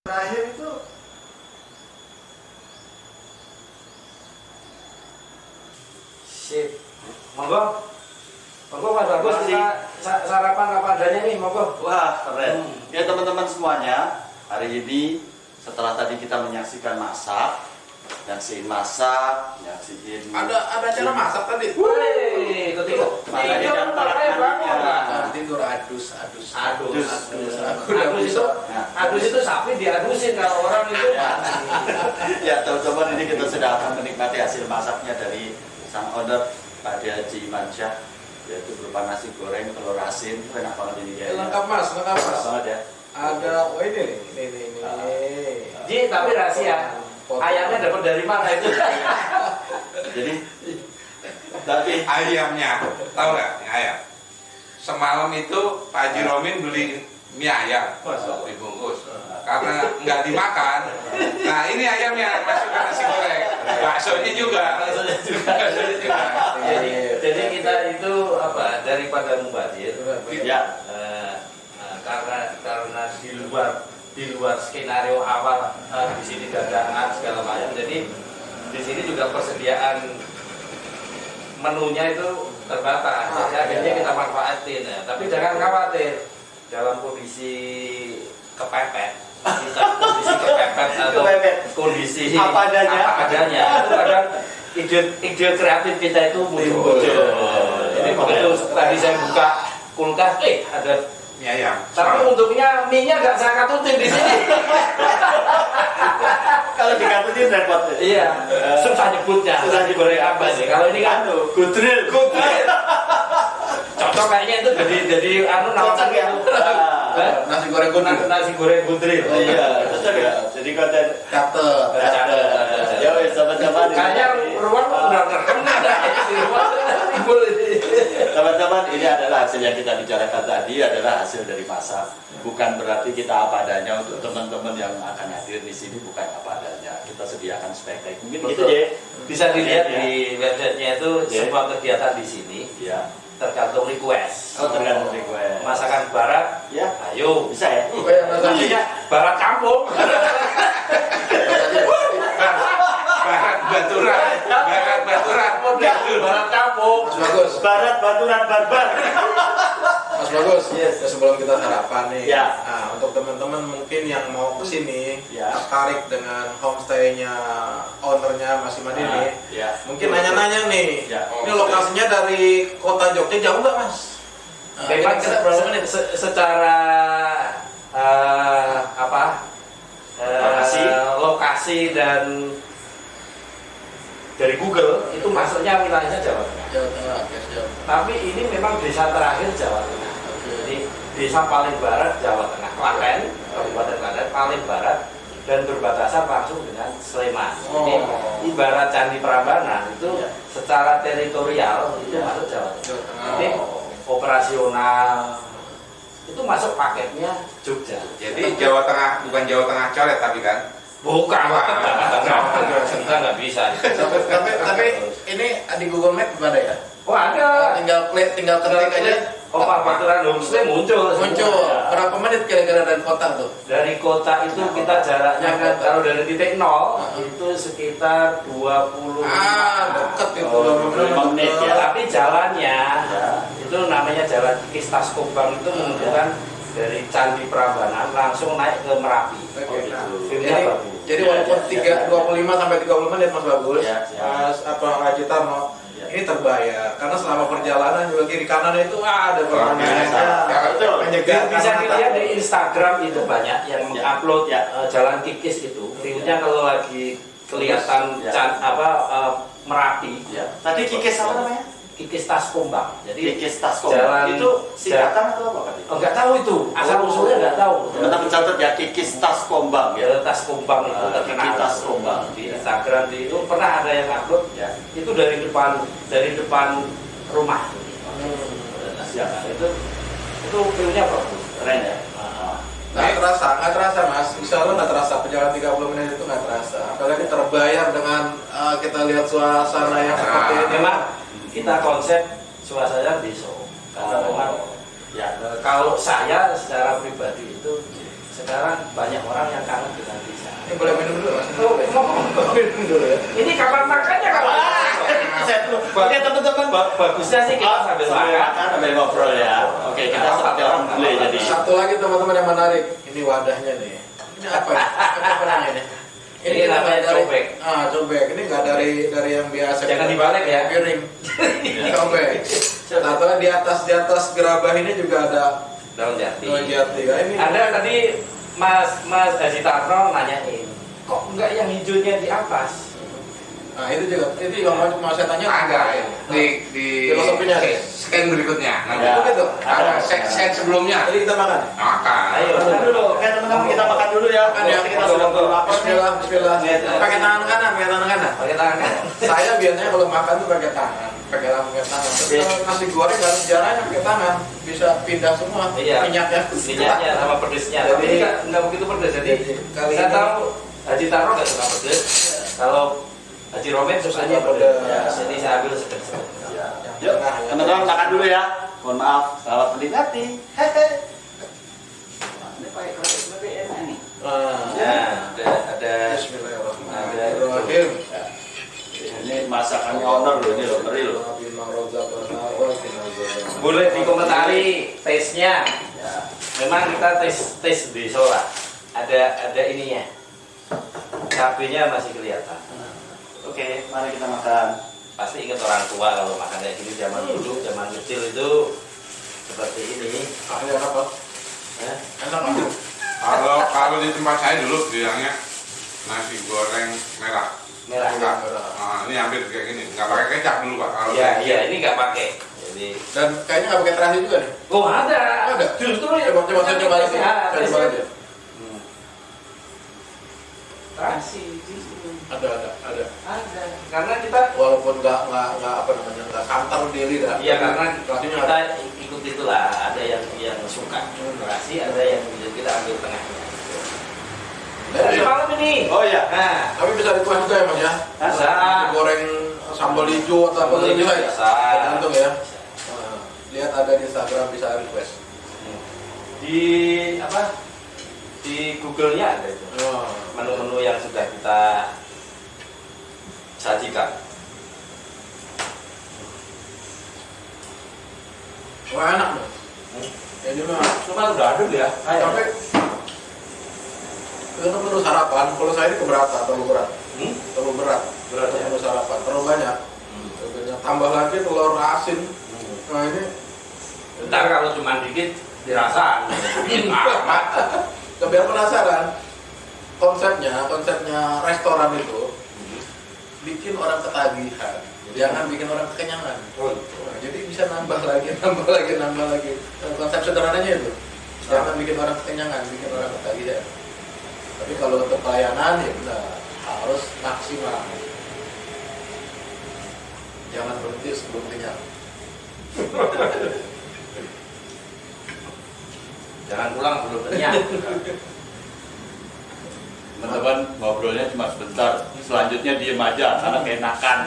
Terakhir itu sip. Monggo Mas Bagus, kita sarapan apa adanya nih, monggo. Wah, keren. Ya teman-teman semuanya, hari ini setelah tadi kita menyaksikan masak, nyaksiin ada cara masak tadi. Wih, itu tidur. Makanya Tidur adus. Adus itu sapi diadusin, kalau orang itu Ya teman-teman, ini kita sudah akan menikmati hasil masaknya dari sang owner Pak Haji Mansyah, yaitu berupa nasi goreng, telur asin. Enak banget ini kayaknya. Lengkap mas. Banget ya. Ada, ini. Ji, tapi rahasia. Ayamnya dapat dari mana itu? Jadi tapi Ayamnya, tahu nggak ayam? Semalam itu Pak Haji Romin beli mie ayam dibungkus karena nggak dimakan. Nah ini ayamnya masukkan nasi goreng, baksonya juga. Jadi kita itu apa, daripada mubazir ya, karena di luar skenario awal di sini dadakan segala macam. Jadi di sini juga persediaan menunya itu terbatas. Jadi akhirnya kita manfaatin. Ya. Tapi jangan khawatir, dalam kondisi kepepet atau kondisi apa adanya. Itu kadang ide kreatif kita itu muncul. Jadi begitu tadi saya buka kulkas, ada Mie ayam. tapi untungnya mie-nya nggak saya katutin di sini. kalau dikatutin repot. Iya, susah nyebutnya. Susah Goreng apa sih? Kalau ini kan gudril. Cocok kayaknya itu jadi Cocok ya? Nasi goreng gudril. Nasi goreng gudril. Iya, cocok ya. Jadi konten Catet. ya wes sama-sama. Kayaknya ruang udah terkenal di ruang timbul ini. Teman-teman, ini adalah hasil yang kita bicarakan tadi, adalah hasil dari masak. Bukan berarti kita apa adanya. Untuk teman-teman yang akan hadir di sini, bukan apa adanya. Kita sediakan spek-spek. Mungkin gitu ya. Bisa dilihat di websitenya itu semua kegiatan di sini Ya. tergantung request. Oh, tergantung request. Masakan barat, Ya, ayo. bisa ya. Maksudnya barat kampung. Barat baturan. Barat kampung. Mas Bagus. Barat baturan barbar. Mas Bagus, sebelum kita sarapan nih, Ya. nah, untuk teman-teman mungkin yang mau kesini, Ya. tertarik dengan homestay-nya, ownernya Mas Iman ini, Ya. mungkin nanya-nanya nih, Ya. ini lokasinya dari kota Jogja jauh nggak Mas? Memang Kira-kira berapa menit? secara lokasi dan dari Google itu masuknya wilayahnya Jawa Tengah. Jawa Tengah, Jawa. Tapi ini memang desa terakhir Jawa Tengah. Jadi desa paling barat Jawa Tengah, Klaten, Kabupaten Klaten paling barat dan berbatasan langsung dengan Sleman. Jadi ibarat Candi Prambanan itu secara teritorial itu masuk Jawa Tengah. Jadi operasional itu masuk paketnya Jogja. Jadi Jawa Tengah bukan Jawa Tengah coret tapi kan? Bukan, nggak bisa. Tapi ini di Google Map ada ya? Oh ada. Tinggal ketik aja. Pak Baturan Homestay muncul. Berapa menit kira-kira dari kota tuh? Dari kota itu kita jaraknya kan kalau dari titik 0 itu sekitar 20 deket itu 25 menit ya. Tapi jalannya itu namanya jalan Kikis Taskombang, itu menunjukkan dari Candi Prambanan langsung naik ke Merapi. Jadi walaupun 25 sampai 30 menit Mas Bagus, Ya, Mas Haji Tarno, ini terbayar karena selama perjalanan juga kiri kanan itu ada pemandangannya. Bisa dilihat di Instagram itu banyak yang mengupload jalan Kikis itu. View-nya kalau lagi kelihatan Merapi. Tadi Kikis apa namanya? Kikis Taskombang. Jadi Kikis Taskombang. Itu singkatan atau apa kan? nggak tahu itu. Asal usulnya nggak tahu. Teman-teman catat ya, Kikis Taskombang ya. Taskombang itu terkenal. Kikis Taskombang Di Instagram itu pernah ada yang upload ya. itu dari depan rumah. Itu view-nya bagus. Keren ya. Nggak terasa Mas, insya Allah nggak terasa, perjalanan 30 menit itu nggak terasa. Apalagi terbayar dengan kita lihat suasana yang seperti ini. Memang kita konsep suasana besok. Karena memang kalau saya secara pribadi itu sekarang banyak orang yang kangen dengan desa. Ini boleh minum dulu mas? Oh, mau Minum dulu ya. ini kapan makannya kapan? Oke teman-teman, Bagusnya sih kita sambil makan. sambil ngobrol ya. Oke, kita seperti orang bule jadi. Satu lagi teman-teman yang menarik, ini wadahnya nih. Ini apa? Apa namanya ini? Ini namanya dari, cobek. Cobek. Ini nggak dari yang biasa. Jangan dibalik ya. Piring. Cobek. Satunya di atas gerabah ini juga ada Daun jati. daun jati. Ya, ini Ada tadi Mas Haji Tarno nanyain, kok enggak yang hijaunya di atas? Nah itu juga mau saya tanya. Ada di Filosofinya ada. scan berikutnya. Nanti Ya. Begitu. ada set sebelumnya. Jadi kita makan. Makan. Ayo. Makan dulu. Oke teman-teman, kita makan dulu ya. Makan ya. Kita sudah lapar nih. Bismillah, Bismillah. Pakai tangan kanan, pakai tangan kanan. Pakai tangan kan? Saya biasanya kalau makan tuh pakai tangan, pakai tangan. Terus kalau nasi goreng harus sejarahnya pakai tangan, bisa pindah semua Iya. minyaknya. Minyaknya sama pedesnya. Jadi- Tapi ini nggak begitu pedes. Jadi Kali saya ini- tahu Haji Tarno nggak suka pedes. Kalau Haji Romen sukanya Suka pedes. pedes. Ya, sini saya ambil sedikit. Ya. Yang Yuk, tengah, ya. teman-teman makan dulu ya. Mohon maaf, selamat menikmati. Hehe. Ini pakai kroket enak nih. Ya, ada Bismillahirrahmanirrahim. Ini masakannya honor loh, ini loh, ngeri loh. boleh dikomentari taste-nya. Ya. Memang kita tes besok lah. Ada ininya. Cabenya masih kelihatan. Oke, mari kita makan. Pasti ingat orang tua kalau makan kayak gini zaman dulu, zaman kecil itu seperti ini. Enak apa? Ya. Enak apa? Kalau di tempat saya dulu bilangnya nasi goreng merah. Merah. Enggak. Ini hampir kayak gini. Nggak pakai kecap dulu pak. Kalau Iya, iya, ini nggak pakai. Jadi, Dan kayaknya nggak pakai terasi juga nih. oh ada. Ada. Justru ya. Coba saya coba lagi. Ya, Saya coba lagi. Terasi di sini. Ada. Ada. Karena kita, Walaupun nggak apa namanya nggak santer diri dah. ya karena terasinya kita ada. ikut itulah. Ada yang suka terasi, ada yang kita ambil tengahnya. Dari malam ini. Oh iya. Nah, Tapi bisa dikuas juga ya mas ya. bisa. Goreng sambal hijau atau apa Sambal hijau bisa ya. bisa. Tergantung ya. Nah, lihat ada di Instagram bisa request. Di apa? Di Google-nya ada itu. Oh. Menu-menu yang sudah kita sajikan. Wah enak mas. Ini mah Cuma udah ada ya. tapi itu menu sarapan. Kalau saya ini keberatan, terlalu berat. Terlalu berat. Berat ya? Menu sarapan terlalu banyak. Terlalu banyak. Tambah lagi telur asin. Nah ini Ntar kalau cuma dikit dirasa. Amat. biar penasaran konsepnya restoran itu bikin orang ketagihan, jangan bikin orang kekenyangan. Oh, gitu. Nah, jadi bisa nambah lagi. Dan konsep sederhananya itu jangan bikin orang kekenyangan, bikin orang ketagihan. Tapi kalau untuk pelayanan ya benar harus maksimal. Jangan berhenti sebelum kenyang. Jangan pulang belum kenyang. Teman-teman ngobrolnya cuma sebentar, selanjutnya diem aja karena keenakan.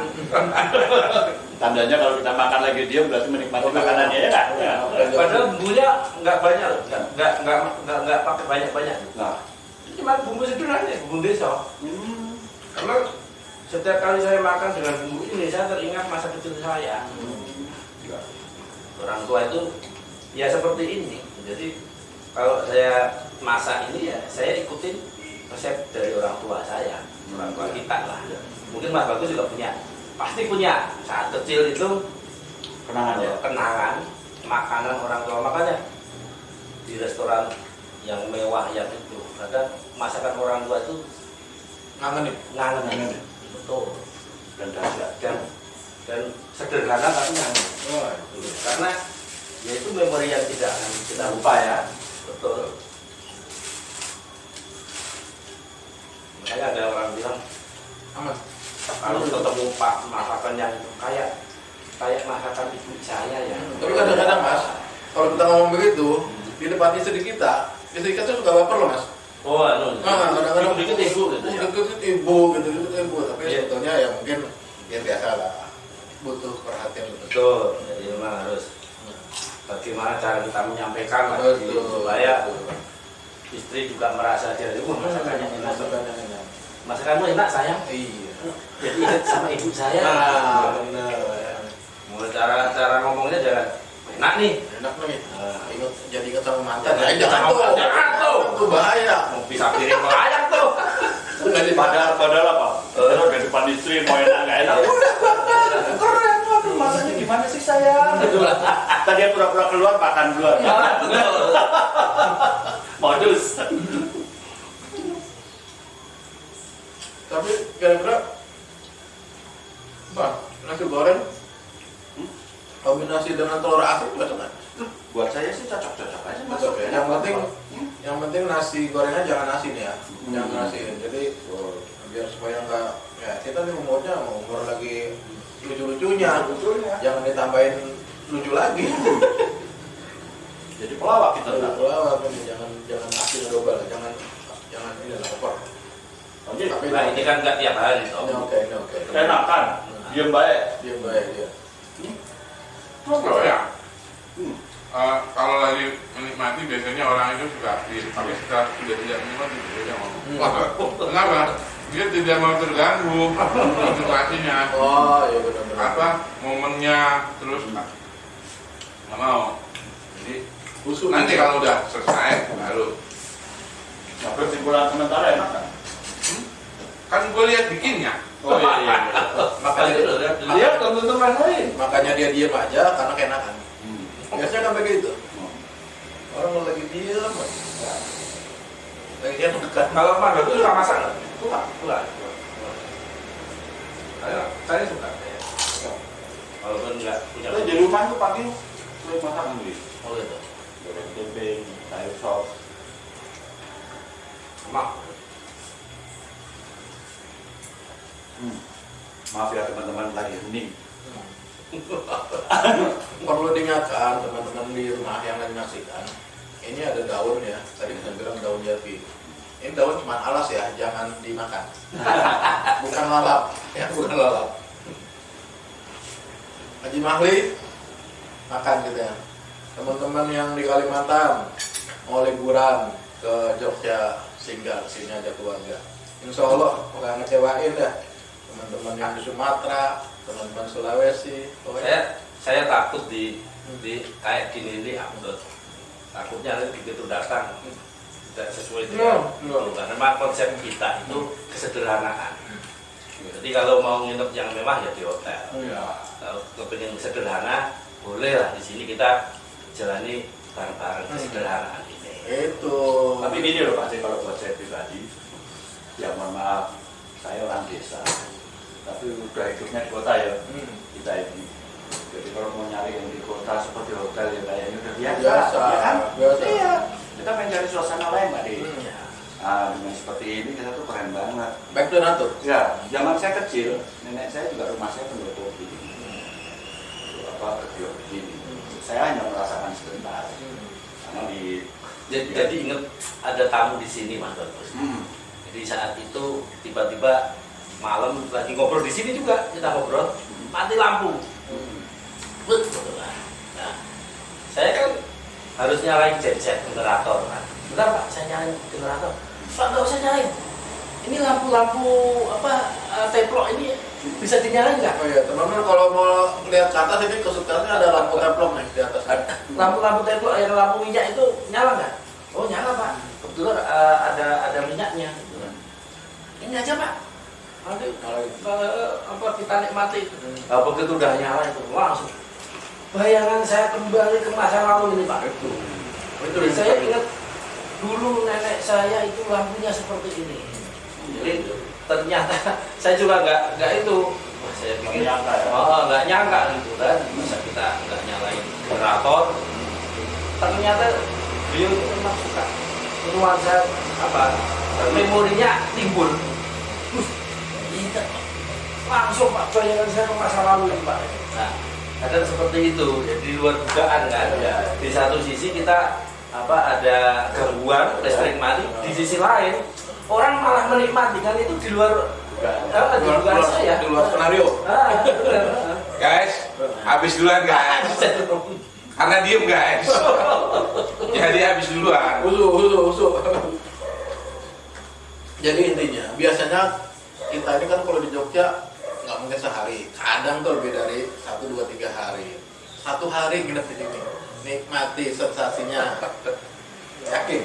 Tandanya kalau kita makan lagi diem berarti menikmati makanannya ya nggak? Ya. Padahal bumbunya nggak banyak loh, nggak pakai banyak. Nah, Cuma bumbu sederhana, bumbu desa. Karena setiap kali saya makan dengan bumbu ini, saya teringat masa kecil saya. Orang tua itu ya seperti ini. Jadi kalau saya masak ini ya saya ikutin resep dari orang tua saya, orang tua kita lah. Mungkin Mas Bagus juga punya, pasti punya. Saat kecil itu kenangan ya. kenangan makanan orang tua, makanya di restoran yang mewah yang itu kadang masakan orang tua itu Ngangenin. ngangenin. Betul. Dan dahsyat. Dan sederhana tapi ngangenin. Oh, Karena ya itu memori yang tidak akan kita lupa ya. Betul. Makanya ada orang bilang aman. kalau ketemu Pak masakan yang kayak masakan ibu saya ya. Tapi kadang-kadang mas, kalau kita ngomong begitu di depan istri kita tuh suka baper loh mas. Oh, anu. Kadang-kadang dikit ibu gitu ya. dikit ibu gitu. Tapi Iya. sebetulnya ya mungkin ya biasa lah, butuh perhatian lebih. Betul. Jadi memang harus bagaimana cara kita menyampaikan lah Betul. supaya istri juga merasa dia, masakannya enak, Masakannya enak. masakanmu enak sayang, Iya. jadi ingat sama ibu saya. Benar. Mulai cara ngomongnya jangan enak nih. Enak nih. Jadi ingat sama mantan. Jangan Jangan tuh. jangan tuh. Itu bahaya. Mau bisa piring melayang tuh. Padahal apa? Kalau dari depan istri mau enak nggak enak. Keren, waduh masaknya gimana sih sayang? Tadi dia pura-pura keluar makan duluan. Modus. Tapi kira-kira Bang, nasi goreng kombinasi dengan telur asin cocok nggak? Buat saya sih cocok-cocok aja Cocok ya. Yang penting nasi gorengnya jangan asin ya, jangan asin. Jadi biar supaya nggak, ya kita nih umurnya mau umur lagi lucu-lucunya, jangan ditambahin lucu lagi. Jadi pelawak kita enggak. Pelawak ini jangan asin double, jangan ini lah over. Tapi Nah ini kan nggak tiap hari toh. ini oke. Enak kan? Diem baik. Dia baik dia. Kalau ya, kalau lagi menikmati biasanya orang itu suka tapi setelah sudah tidak menikmati dia ngomong. Wah, kenapa? Dia tidak mau terganggu situasinya. Oh iya benar-benar. Apa momennya terus nggak mau. Jadi nanti kalau udah selesai baru. Nah, kesimpulan sementara enak kan? Kan gue lihat bikinnya. Oh iya. Makanya Lihat teman-teman lain. makanya dia diem aja karena keenakan. Biasanya kan begitu. Orang lagi diem, lagi enak kan. Kalau Mando itu suka masak nggak? Suka. Saya suka. Walaupun nggak punya. Kita di rumah tuh pagi sering masak sendiri. Oh gitu. Goreng tempe, sayur sop. Emak. Maaf ya teman-teman lagi hening. Perlu diingatkan teman-teman di rumah yang lagi menyaksikan, ini ada daun ya, tadi kita bilang daun jati. Ini daun cuma alas ya, jangan dimakan. Bukan lalap, ya bukan lalap. Haji Mahli makan gitu ya. Teman-teman yang di Kalimantan mau liburan ke Jogja, singgah sini aja keluarga. Insya Allah nggak ngecewain ya. Teman-teman yang di Sumatera, teman-teman Sulawesi, Saya takut di kayak gini ini upload. Takutnya nanti begitu datang tidak sesuai dengan karena memang konsep kita itu kesederhanaan. Jadi kalau mau nginep yang mewah ya di hotel. Kalau kepingin sederhana boleh lah di sini kita jalani bareng-bareng kesederhanaan ini. Itu. Tapi gini loh Pak, kalau buat saya pribadi, ya mohon maaf, saya orang desa, tapi udah hidupnya di kota ya, kita ini. Jadi kalau mau nyari yang di kota seperti hotel ya kayaknya udah biasa, ya kan? Biasa. Iya, kita pengen cari suasana lain Pak Di. Ya. Nah, dengan seperti ini kita tuh keren banget. Back to nature. Ya, zaman saya kecil, nenek saya juga rumah saya penduduk kopi. Kecil begini. Saya hanya merasakan sebentar. Karena Jadi ingat ada tamu di sini Mas Bagus. Jadi saat itu tiba-tiba malam lagi ngobrol di sini juga kita ngobrol, mati lampu. Betul lah. Nah, saya kan harus nyalain genset generator kan. Bentar Pak, saya nyalain generator. Pak nggak usah nyalain. Ini lampu-lampu teplok ini bisa dinyalain nggak? Oh iya, teman-teman kalau mau lihat ke atas ini kesukaannya ada lampu teplok nih di atas. Lampu-lampu teplok yang lampu minyak itu nyala nggak? Oh nyala Pak. Kebetulan ada minyaknya. Gitu kan. Ini aja Pak. Nanti kita nikmati. Begitu udah nyala itu langsung. Bayangan saya kembali ke masa lalu ini Pak. Jadi saya ingat dulu nenek saya itu lampunya seperti ini. Jadi ternyata saya juga nggak itu. Wah, saya pikir nggak nyangka gitu kan. Masa kita nggak nyalain generator. Ternyata beliau itu memang suka nuansa memorinya timbul. Ingat langsung Pak bayangan saya ke masa lalu ini Pak. Nah, kadang seperti itu, jadi luar dugaan kan. Ya. Di satu sisi kita ada gangguan listrik mati, di sisi lain orang malah menikmati kan itu di luar dugaan saya. Di luar skenario. Guys, habis duluan guys. Karena diem guys. Jadi habis duluan. Usuk. Jadi intinya, biasanya kita ini kan kalau di Jogja nggak mungkin sehari, kadang tuh lebih dari 1, 2, 3 hari. 1 hari nginep di sini, nikmati sensasinya. Yakin?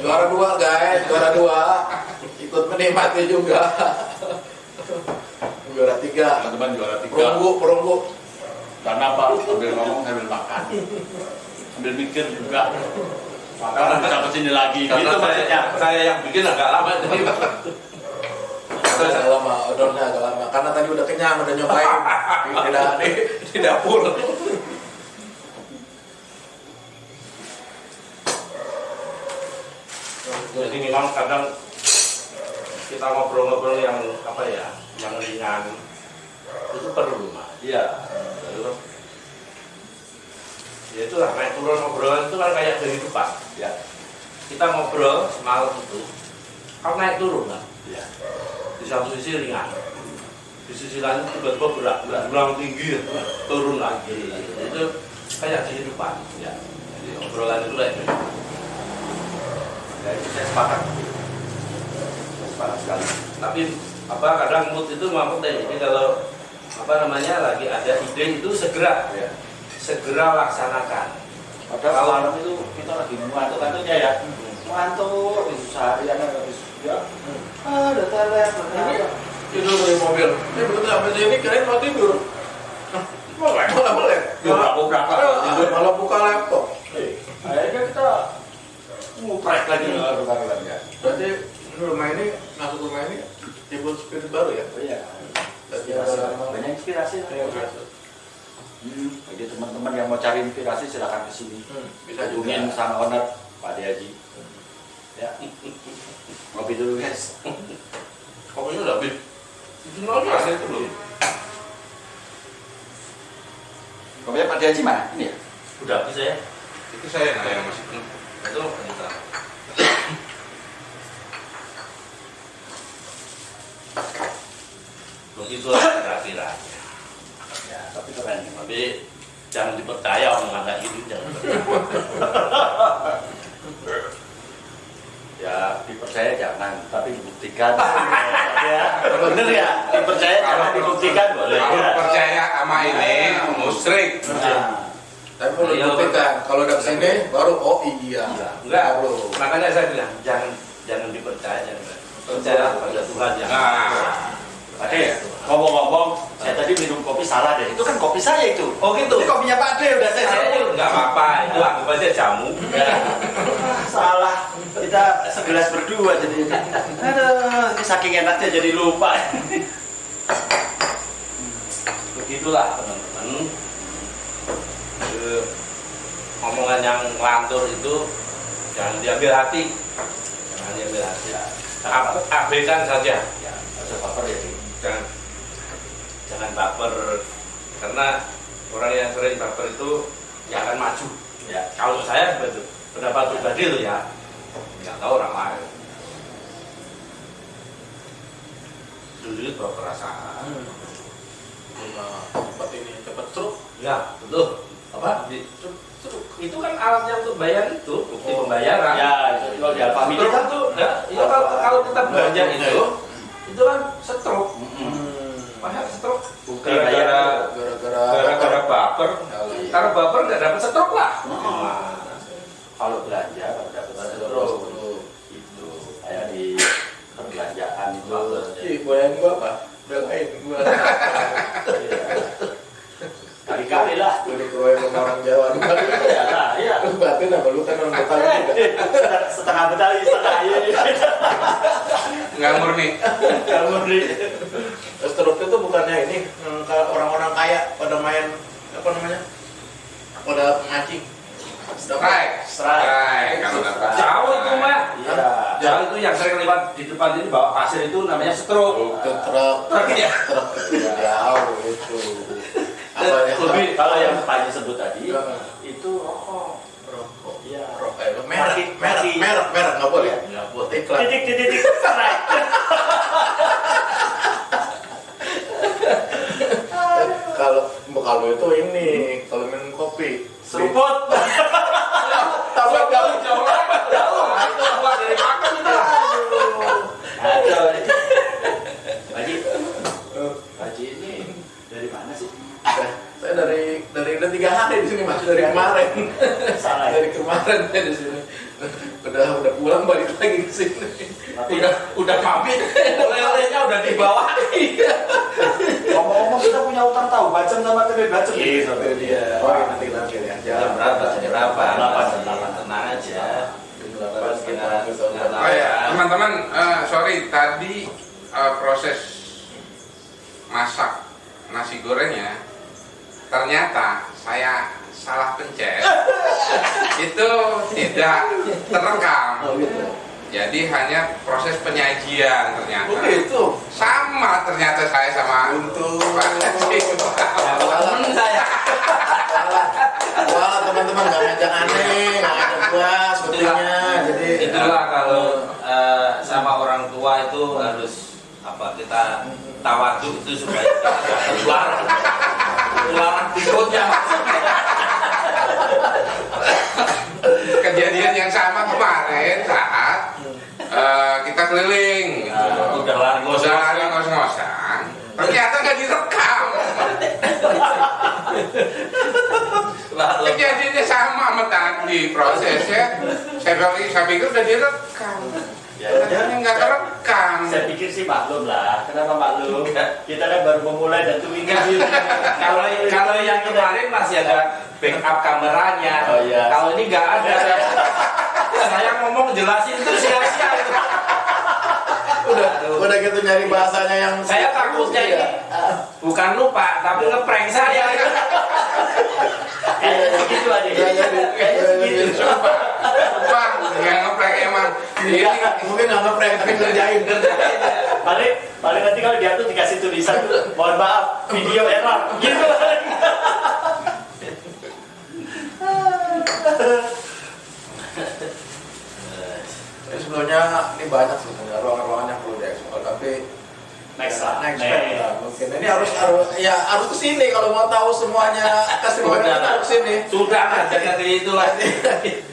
Juara 2 guys, juara 2 ikut menikmati juga. Juara 3 Teman-teman juara 3. perunggu. Karena apa? Sambil ngomong sambil makan, sambil mikir juga. Makan bisa kesini lagi. Gitu Gitu maksudnya. saya yang bikin agak lama jadi Agak lama, odornya agak lama. Karena tadi udah kenyang, udah nyobain di dapur. jadi memang kadang kita ngobrol-ngobrol yang apa ya, yang ringan itu perlu Mas. Iya. Terus, ya itulah naik turun ngobrol itu kan kayak kehidupan. Ya. Kita ngobrol semalam itu kan naik turun kan. Iya. Di satu sisi ringan, di sisi lain tiba-tiba berat, berulang tinggi, turun lagi. Itu kayak kehidupan. Ya. Jadi obrolan itu kayak gitu. Ya, itu saya sepakat. Saya sepakat sekali. Tapi apa kadang mood itu memang penting. Jadi kalau apa namanya lagi ada ide itu segera laksanakan. Padahal Kalau- malam itu kita lagi ngantuk-ngantuknya ya. Ngantuk, seharian habis ya. Udah teler, Tidur dari mobil. Ini betul sampai sini kirain mau tidur. Malah melek. Malah buka laptop. Akhirnya kita nguprek lagi ya. Berarti rumah ini, masuk rumah ini timbul spirit baru ya? Iya. Jadi Banyak inspirasi lah. Bagi teman-teman yang mau cari inspirasi silakan ke sini. Bisa Hubungin juga. sang owner Pak Haji. Ya. Ngopi dulu guys. Kopinya udah habis. Itu aja itu belum. Kopinya Pak Haji mana? Ini ya. Udah habis ya. Itu saya yang masih penuh. Itu kita. Begitu kira-kira. Ya, tapi keren. Tapi jangan dipercaya omongan kayak gitu jangan. Ya dipercaya jangan, tapi dibuktikan. Ya, bener ya. Dipercaya jangan, dibuktikan boleh. Kalau percaya sama ini musyrik. Nah, Tapi perlu dibuktikan. Kalau udah kesini baru oh iya. Enggak, Perlu. makanya saya bilang jangan dipercaya, jangan percaya pada Tuhan yang. Nah, Ade, ngomong-ngomong, saya tadi minum kopi salah deh. Itu kan kopi saya itu. Oh gitu. Ini kopinya Pak Ade udah saya Saya nggak apa-apa, itu anggap aja jamu. Ya. Salah. Kita segelas berdua jadi. Aduh, ini saking enaknya jadi lupa. Begitulah teman-teman. Omongan yang ngelantur itu jangan diambil hati, jangan diambil hati. Abaikan saja. Ya, ada baper ya. Jangan baper, karena orang yang sering baper itu ya akan maju. Ya. Kalau saya seperti itu, pendapat pribadi itu ya, nggak tahu orang lain. Dulu itu bawa perasaan. Nah, cepat ini, cepat truk. Ya, betul. Apa? Itu kan alatnya untuk bayar itu, bukti pembayaran. Ya, itu kalau di Alfamidi Betul kan tuh, ya, itu kalau kita belanja itu kan setruk. Padahal setruk Bukti gara-gara Gara-gara baper. Kali. Karena baper nggak dapat setruk lah. kalau belanja kalau dapat terus itu kayak di perbelanjaan itu. Ih, bayangin gua apa? Belain gua. Kali-kali lah. Jadi keroyokan sama orang Jawa. Iya lah, iya. Terus batin apa lu kan orang Betawi juga. Setengah Betawi, setengah iya. nggak murni. Kamu di Terus truk itu bukannya ini kalau orang-orang kaya pada main apa namanya? Pada mancing. Strike. Kalau dapat. Jauh itu mah. Iya. Jauh itu yang sering lewat di depan ini bawa pasir itu namanya setruk. Itu truk. Truk ya. Truk jauh itu. Apa ya? Lebih kalau yang Pak Haji sebut tadi Iya. itu rokok. Rokok. Iya. Rokok. Merek. Maki. Merek. merek nggak boleh. Nggak boleh. Iklan. Titik strike. Kalau itu ini kalau minum kopi Seruput. tapi jauh Jauh banget. Jauh. Nah, itu keluar dari pakem itu. Ada. Haji ini dari mana sih? saya dari udah 3 hari di sini mas, dari kemarin. Salah ya? Dari kemarin saya di sini. Udah pulang balik lagi ke sini. Udah pamit. Oleh-olehnya udah dibawa. Ngomong-ngomong kita punya utang tahu bacem sama tempe bacem. Itu dia. Oh, nanti ya. Jam berapa? Jam berapa? 8. Tenang aja. Pas kita Oh ya, teman-teman, sorry tadi proses masak nasi gorengnya ternyata saya salah pencet. Itu tidak terekam. Oh gitu. Jadi hanya proses penyajian ternyata. Oh gitu. Sama ternyata saya sama Untung. Pak Haji. Temen saya. Wah teman-teman nggak ngajak aneh, nggak ngajak gua sebetulnya. Jadi Itulah kalau sama orang tua itu harus kita tawadu itu supaya kita nggak ketularan berikutnya. Kejadian yang sama kemarin saat kita keliling. Udah lari ngos-ngosan. Ternyata nggak direkam. Kejadiannya sama sama tadi prosesnya. Saya pikir udah direkam. Ternyata nggak kerekam. Saya pikir sih maklum lah. Kenapa maklum? Kita kan baru memulai dan tuh ini. Kalau yang kemarin masih ada backup kameranya. Oh, iya. Kalau ini nggak ada. Saya ngomong jelasin itu sia-sia. udah gitu nyari bahasanya yang Saya takutnya ini bukan lupa tapi ngeprank saya. Kayaknya segitu aja. Kayaknya segitu. Bang, yang ngeprank emang. Ini mungkin nggak ngeprank tapi ngerjain. Paling nanti kalau dia tuh dikasih tulisan tuh, mohon maaf, video error. Gitu. Sebelumnya ini banyak sebenarnya ruangan-ruangan yang perlu diekspor tapi Next lah. next lah mungkin ini harus kesini kalau mau tahu semuanya customer harus kesini. Sudah aja nanti itulah.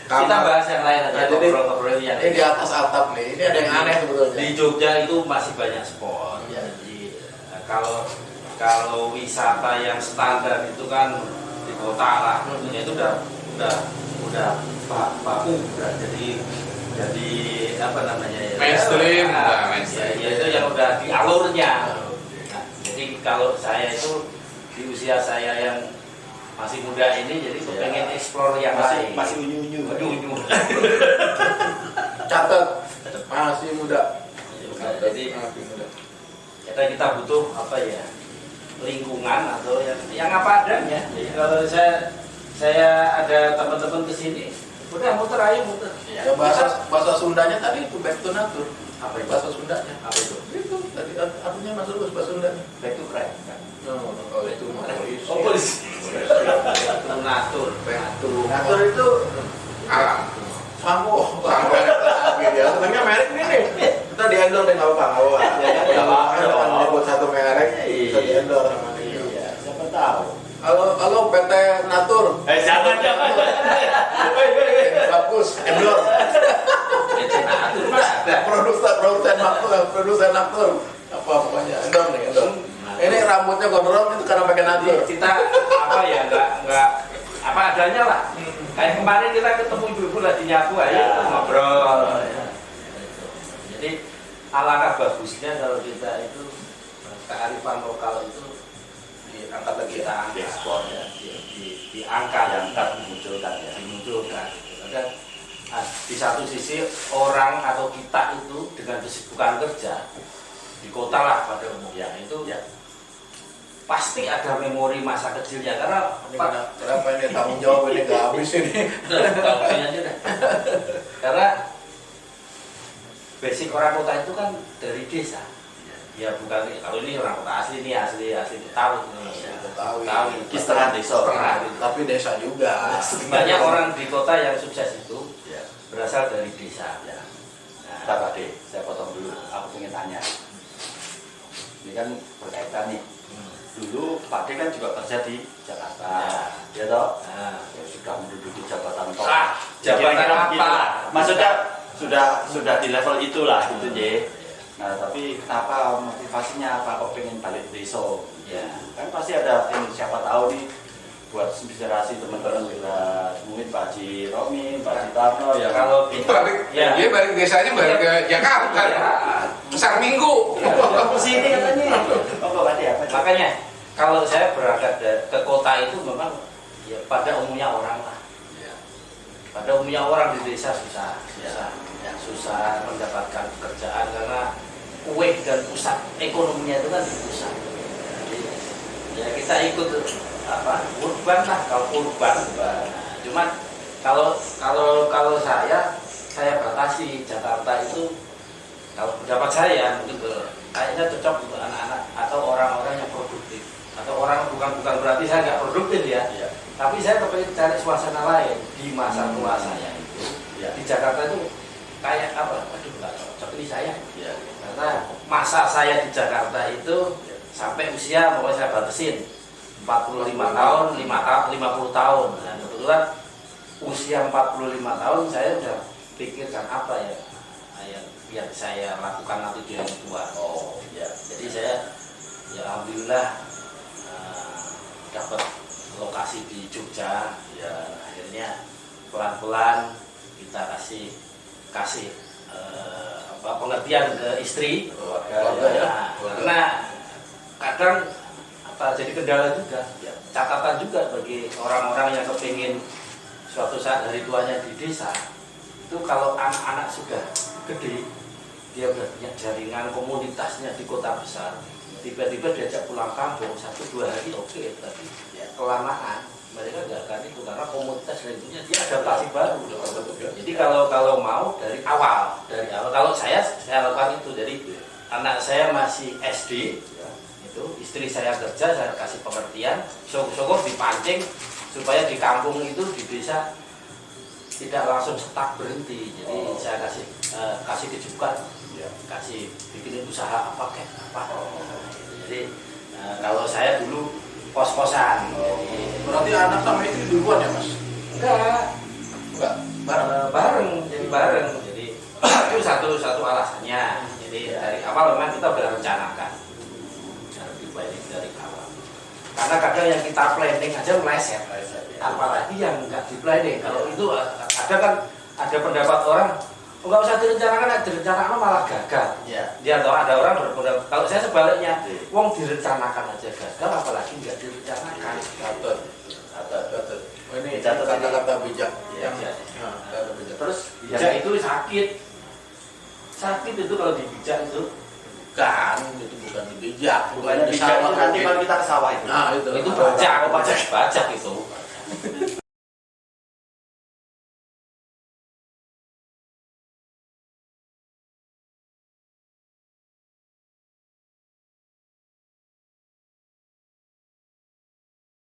Kita bahas yang lain aja. Jadi Ngobrol-ngobrol yang ini di atas atap nih, ini ada yang aneh sebetulnya. di Jogja itu masih banyak spot. Jadi kalau wisata yang standar itu kan di kota lah, tentunya itu udah baku, udah jadi apa namanya ya? Mainstream, Nah, udah mainstream. ya, itu yang udah di alurnya. Nah, jadi kalau saya itu di usia saya yang masih muda ini, jadi pengen explore yang lain. Masih unyu-unyu. Unyu-unyu. Catat masih muda. Jadi Masih muda. kita butuh apa ya, lingkungan atau yang apa adanya. Jadi kalau saya ada teman-teman kesini, udah muter ayo muter. Ya bahasa Sundanya tadi itu back to nature. Apa itu? Bahasa Sundanya. Apa itu? Itu tadi artinya Mas Lulus bahasa Sundanya. Back to friend kan? Oh itu mah polisi. Oh polisi. Natur. Natur itu alam. Sampo. Ya, sebenarnya merek ini nih. Kita di-endorse deh nggak apa-apa. Nggak apa-apa. Kan nyebut satu merek, bisa di-endorse sama dia. Iya, siapa tahu. Halo PT Natur. Jangan. Bagus, endorse. Natur mas ada. Produsen Natur. Apa pokoknya endorse nih, endorse. Ini rambutnya gondrong itu karena pakai Natur. Kita apa ya nggak apa adanya lah. Kayak kemarin kita ketemu ibu-ibu lagi nyapu aja ngobrol. Jadi alangkah bagusnya kalau kita itu kearifan lokal itu diangkat lagi, kita angkat ekspor ya, diangkat dimunculkan. Dan di satu sisi orang atau kita itu dengan kesibukan kerja di kota lah pada umumnya itu ya pasti ada memori masa kecilnya karena Kenapa ini tanggung jawab ini nggak habis ini? karena basic orang kota itu kan dari desa. Ya bukan kalau ini orang kota asli ini asli Betawi. Betawi. Setengah desa. Tapi desa juga. Banyak orang di kota yang sukses itu berasal dari desa. Ya. Nah, Bentar Pak De, saya potong dulu. Aku ingin tanya. Ini kan berkaitan nih. Dulu Pak De kan juga kerja di Jakarta, ya toh? nah, Ya, sudah menduduki jabatan top. jabatan Kira-kira apa? begitulah. Maksudnya sudah di level itulah gitu je. Nah tapi kenapa motivasinya apa kok pengen balik desa? Ya. Kan pasti ada ini siapa tahu nih buat inspirasi teman-teman kita, mungkin Pak Haji Romi, Pak Haji Tarno ya. Kalau Itu kita, balik, ya, dia balik desanya balik ke Jakarta. ya, Besar Minggu. Sini katanya. Oh Pak Haji apa? makanya kalau saya berangkat ke kota itu memang ya pada umumnya orang lah. Pada umumnya orang di desa susah mendapatkan pekerjaan karena kue dan pusat ekonominya itu kan di pusat. Jadi, ya kita ikut urban lah, kalau urban. Nah, cuman kalau saya batasi Jakarta itu, kalau pendapat saya mungkin kayaknya cocok untuk anak-anak atau orang-orang yang produktif, atau orang bukan berarti saya nggak produktif ya. Tapi saya kepengen cari suasana lain di masa tua saya itu. Di Jakarta itu kayak apa? Aduh, nggak cocok ini saya. Karena masa saya di Jakarta itu sampai usia pokoknya saya batasin 45 tahun, 50 tahun. Nah, kebetulan usia 45 tahun saya sudah pikirkan apa ya yang biar saya lakukan nanti di yang tua. Jadi saya ya alhamdulillah dapat lokasi di Jogja, ya akhirnya pelan-pelan kita kasih pengertian ke istri, karena kadang jadi kendala juga, catatan juga bagi orang-orang yang kepingin suatu saat hari tuanya di desa. Itu kalau anak-anak sudah gede, dia udah punya jaringan komunitasnya di kota besar, tiba-tiba diajak pulang kampung 1-2 hari oke, tapi kelamaan mereka nggak akan itu karena komunitas lainnya dia adaptasi baru. Jadi kalau mau dari awal kalau saya lakukan itu. Jadi anak saya masih SD, itu istri saya kerja, saya kasih pengertian, syukur dipancing supaya di kampung itu di desa tidak langsung stuck berhenti. Jadi saya kasih kejukan, kasih bikin usaha apa. Jadi kalau saya dulu kos-kosan. Berarti anak sama itu duluan ya Mas? Enggak, bareng. Jadi itu satu alasannya. Jadi dari awal memang kita sudah rencanakan dari awal. Karena kadang yang kita planning aja meleset, apalagi yang nggak di planning. Kalau itu ada pendapat orang, nggak usah direncanakan malah gagal. Dia tahu ada orang berpendapat. Kalau saya sebaliknya, wong direncanakan aja gagal, apalagi nggak direncanakan. Catat. Ini kata-kata bijak. Kata bijak. Terus bijak itu sakit itu kalau dibijak itu. Kan itu bukan bijak, Bukannya bijak itu nanti kalau kita ke sawah itu. Nah itu Itu bajak itu.